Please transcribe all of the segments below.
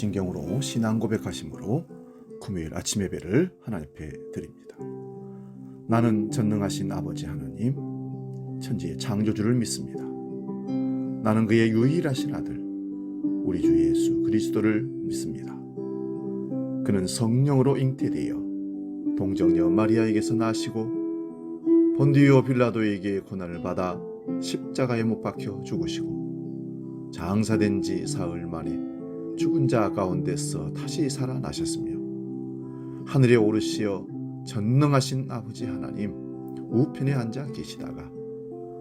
사도신경으로 신앙 고백하심으로 금요일 아침 예배를 하나님 앞에 드립니다. 나는 전능하신 아버지 하나님, 천지의 창조주를 믿습니다. 나는 그의 유일하신 아들, 우리 주 예수 그리스도를 믿습니다. 그는 성령으로 잉태되어 동정녀 마리아에게서 나시고 본디오 빌라도에게 고난을 받아 십자가에 못 박혀 죽으시고 장사된 지 사흘 만에 죽은 자 가운데서 다시 살아나셨으며 하늘에 오르시어 전능하신 아버지 하나님 우편에 앉아 계시다가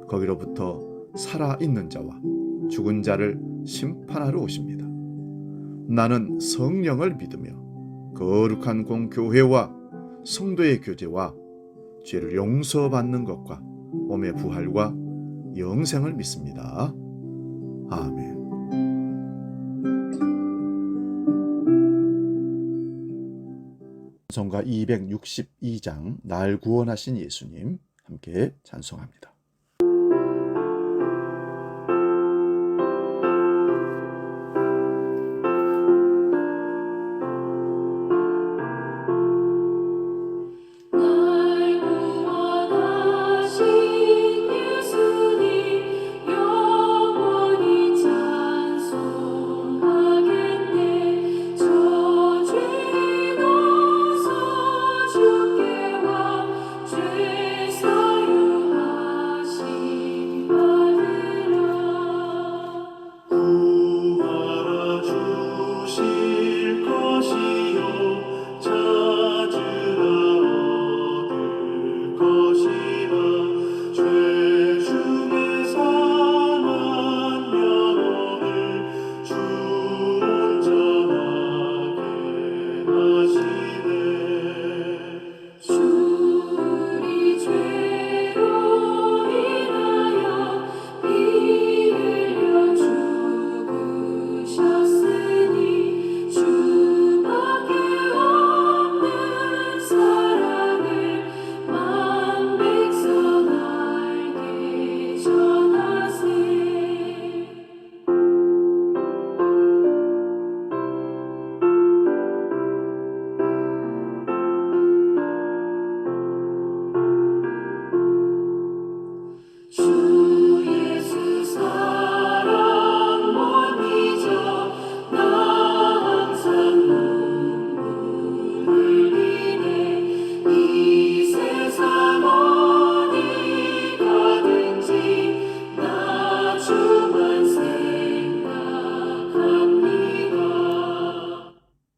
거기로부터 살아있는 자와 죽은 자를 심판하러 오십니다. 나는 성령을 믿으며 거룩한 공교회와 성도의 교제와 죄를 용서받는 것과 몸의 부활과 영생을 믿습니다. 아멘. 찬송가 262장 날 구원하신 예수님 함께 찬송합니다.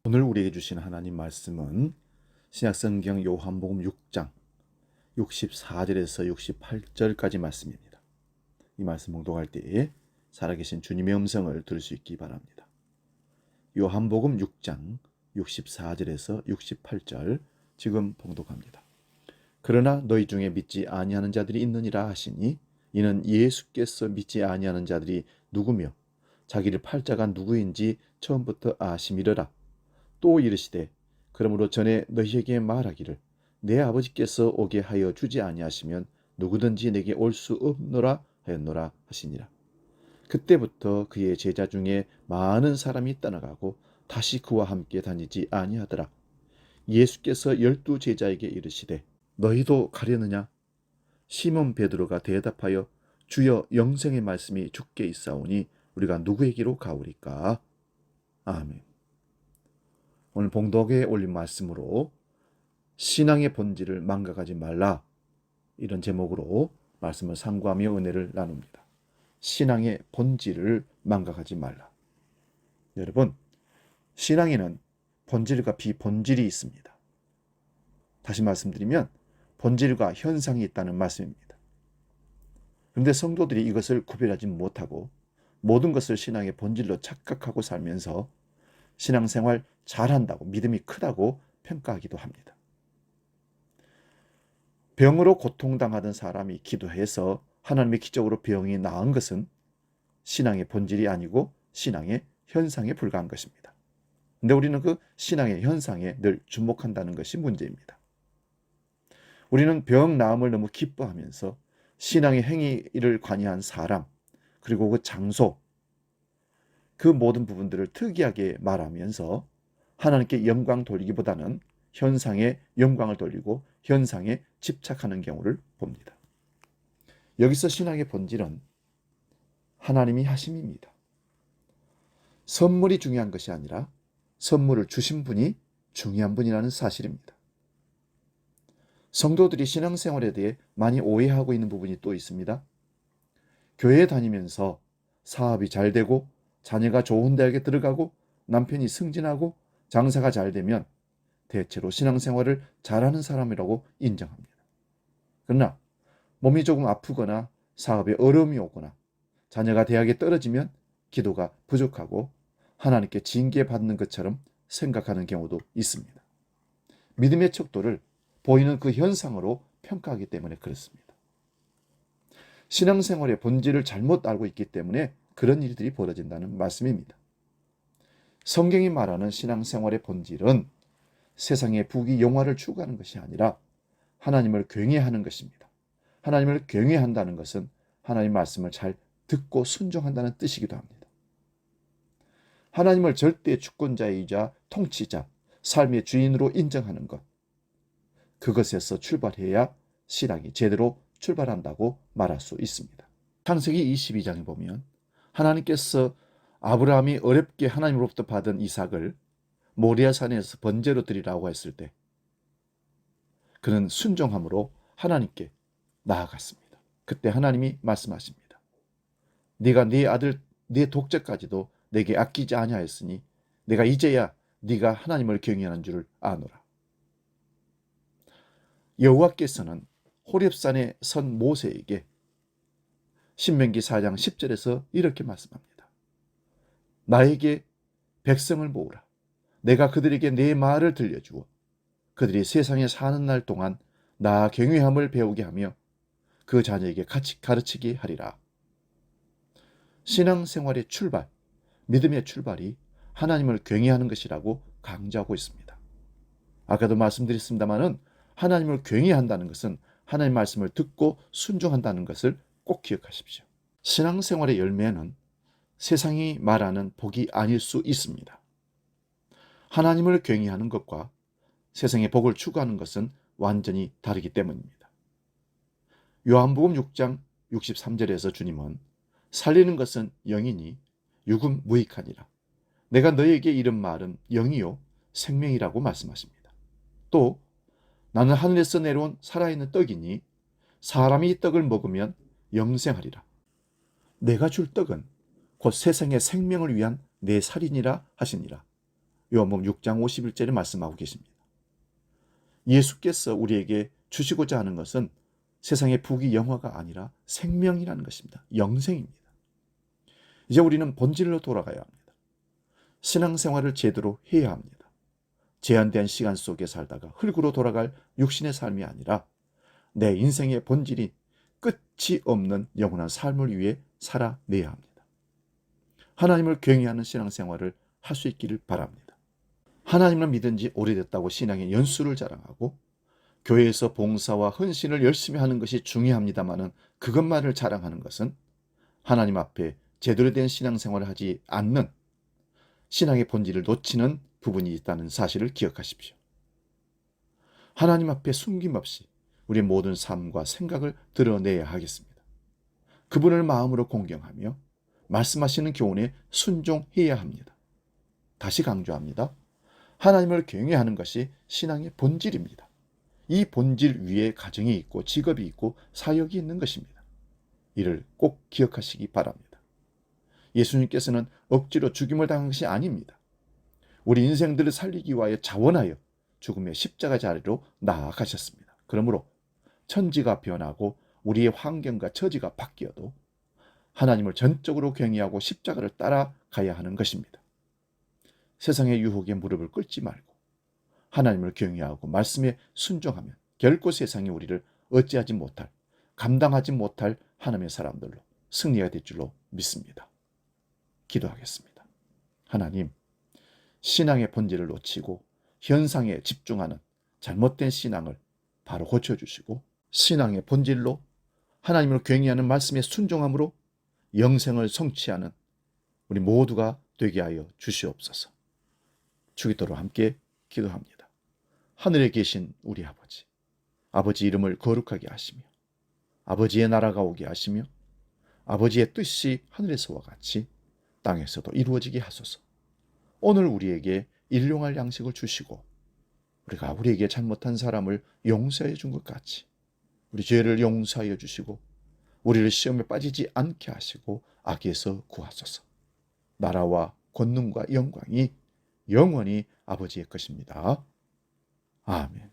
오늘 우리에게 주신 하나님 말씀은 신약성경 요한복음 6장 64절에서 68절까지 말씀입니다. 이 말씀 봉독할 때에 살아계신 주님의 음성을 들을 수 있기 바랍니다. 요한복음 6장 64절에서 68절 지금 봉독합니다. 그러나 너희 중에 믿지 아니하는 자들이 있느니라 하시니 이는 예수께서 믿지 아니하는 자들이 누구며 자기를 팔 자가 누구인지 처음부터 아심이러라. 또 이르시되 그러므로 전에 너희에게 말하기를 내 아버지께서 오게 하여 주지 아니하시면 누구든지 내게 올 수 없노라 하였노라 하시니라. 그때부터 그의 제자 중에 많은 사람이 떠나가고 다시 그와 함께 다니지 아니하더라. 예수께서 12 제자에게 이르시되 너희도 가려느냐? 시몬 베드로가 대답하여 주여 영생의 말씀이 주께 있사오니 우리가 누구에게로 가오리까? 아멘. 오늘 봉독에 올린 말씀으로 신앙의 본질을 망각하지 말라, 이런 제목으로 말씀을 상고하며 은혜를 나눕니다. 신앙의 본질을 망각하지 말라. 여러분, 신앙에는 본질과 비본질이 있습니다. 다시 말씀드리면 본질과 현상이 있다는 말씀입니다. 그런데 성도들이 이것을 구별하지 못하고 모든 것을 신앙의 본질로 착각하고 살면서 신앙생활 잘한다고, 믿음이 크다고 평가하기도 합니다. 병으로 고통당하던 사람이 기도해서 하나님의 기적으로 병이 나은 것은 신앙의 본질이 아니고 신앙의 현상에 불과한 것입니다. 그런데 우리는 그 신앙의 현상에 늘 주목한다는 것이 문제입니다. 우리는 병 나음을 너무 기뻐하면서 신앙의 행위를 관여한 사람, 그리고 그 장소, 그 모든 부분들을 특이하게 말하면서 하나님께 영광 돌리기보다는 현상에 영광을 돌리고 현상에 집착하는 경우를 봅니다. 여기서 신앙의 본질은 하나님이 하심입니다. 선물이 중요한 것이 아니라 선물을 주신 분이 중요한 분이라는 사실입니다. 성도들이 신앙생활에 대해 많이 오해하고 있는 부분이 또 있습니다. 교회에 다니면서 사업이 잘 되고 자녀가 좋은 대학에 들어가고 남편이 승진하고 장사가 잘 되면 대체로 신앙생활을 잘하는 사람이라고 인정합니다. 그러나 몸이 조금 아프거나 사업에 어려움이 오거나 자녀가 대학에 떨어지면 기도가 부족하고 하나님께 징계받는 것처럼 생각하는 경우도 있습니다. 믿음의 척도를 보이는 그 현상으로 평가하기 때문에 그렇습니다. 신앙생활의 본질을 잘못 알고 있기 때문에 그런 일들이 벌어진다는 말씀입니다. 성경이 말하는 신앙생활의 본질은 세상의 부귀 영화를 추구하는 것이 아니라 하나님을 경외하는 것입니다. 하나님을 경외한다는 것은 하나님 말씀을 잘 듣고 순종한다는 뜻이기도 합니다. 하나님을 절대 주권자이자 통치자, 삶의 주인으로 인정하는 것, 그것에서 출발해야 신앙이 제대로 출발한다고 말할 수 있습니다. 창세기 22장에 보면 하나님께서 아브라함이 어렵게 하나님으로부터 받은 이삭을 모리아산에서 번제로 드리라고 했을 때 그는 순종함으로 하나님께 나아갔습니다. 그때 하나님이 말씀하십니다. 네가 네 아들 네 독자까지도 내게 아끼지 아니하였으니 내가 이제야 네가 하나님을 경외하는 줄을 아노라. 여호와께서는 호렙산에 선 모세에게 신명기 4장 10절에서 이렇게 말씀합니다. 나에게 백성을 모으라. 내가 그들에게 내 말을 들려주어 그들이 세상에 사는 날 동안 나 경외함을 배우게 하며 그 자녀에게 같이 가르치게 하리라. 신앙생활의 출발, 믿음의 출발이 하나님을 경외하는 것이라고 강조하고 있습니다. 아까도 말씀드렸습니다마는 하나님을 경외한다는 것은 하나님 말씀을 듣고 순종한다는 것을 꼭 기억하십시오. 신앙생활의 열매는 세상이 말하는 복이 아닐 수 있습니다. 하나님을 경외하는 것과 세상의 복을 추구하는 것은 완전히 다르기 때문입니다. 요한복음 6장 63절에서 주님은 살리는 것은 영이니 육은 무익하니라. 내가 너에게 이른 말은 영이요 생명이라고 말씀하십니다. 또 나는 하늘에서 내려온 살아있는 떡이니 사람이 이 떡을 먹으면 영생하리라. 내가 줄 떡은 곧 세상의 생명을 위한 내 살이니라 하시니라. 요한복음 6장 51절에 말씀하고 계십니다. 예수께서 우리에게 주시고자 하는 것은 세상의 부귀 영화가 아니라 생명이라는 것입니다. 영생입니다. 이제 우리는 본질로 돌아가야 합니다. 신앙생활을 제대로 해야 합니다. 제한된 시간 속에 살다가 흙으로 돌아갈 육신의 삶이 아니라 내 인생의 본질이 끝이 없는 영원한 삶을 위해 살아내야 합니다. 하나님을 경외하는 신앙생활을 할 수 있기를 바랍니다. 하나님을 믿은 지 오래됐다고 신앙의 연수를 자랑하고 교회에서 봉사와 헌신을 열심히 하는 것이 중요합니다마는 그것만을 자랑하는 것은 하나님 앞에 제대로 된 신앙생활을 하지 않는 신앙의 본질을 놓치는 부분이 있다는 사실을 기억하십시오. 하나님 앞에 숨김없이 우리의 모든 삶과 생각을 드러내야 하겠습니다. 그분을 마음으로 공경하며 말씀하시는 교훈에 순종해야 합니다. 다시 강조합니다. 하나님을 경외하는 것이 신앙의 본질입니다. 이 본질 위에 가정이 있고 직업이 있고 사역이 있는 것입니다. 이를 꼭 기억하시기 바랍니다. 예수님께서는 억지로 죽임을 당한 것이 아닙니다. 우리 인생들을 살리기 위하여 자원하여 죽음의 십자가 자리로 나아가셨습니다. 그러므로 천지가 변하고 우리의 환경과 처지가 바뀌어도 하나님을 전적으로 경외하고 십자가를 따라가야 하는 것입니다. 세상의 유혹에 무릎을 꿇지 말고 하나님을 경외하고 말씀에 순종하면 결코 세상이 우리를 어찌하지 못할, 감당하지 못할 하나님의 사람들로 승리가 될 줄로 믿습니다. 기도하겠습니다. 하나님, 신앙의 본질을 놓치고 현상에 집중하는 잘못된 신앙을 바로 고쳐주시고 신앙의 본질로 하나님을 경외하는 말씀에 순종함으로 영생을 성취하는 우리 모두가 되게 하여 주시옵소서. 주기도로 함께 기도합니다. 하늘에 계신 우리 아버지, 아버지 이름을 거룩하게 하시며 아버지의 나라가 오게 하시며 아버지의 뜻이 하늘에서와 같이 땅에서도 이루어지게 하소서. 오늘 우리에게 일용할 양식을 주시고 우리가 우리에게 잘못한 사람을 용서해 준 것 같이 우리 죄를 용서하여 주시고 우리를 시험에 빠지지 않게 하시고 악에서 구하소서. 나라와 권능과 영광이 영원히 아버지의 것입니다. 아멘.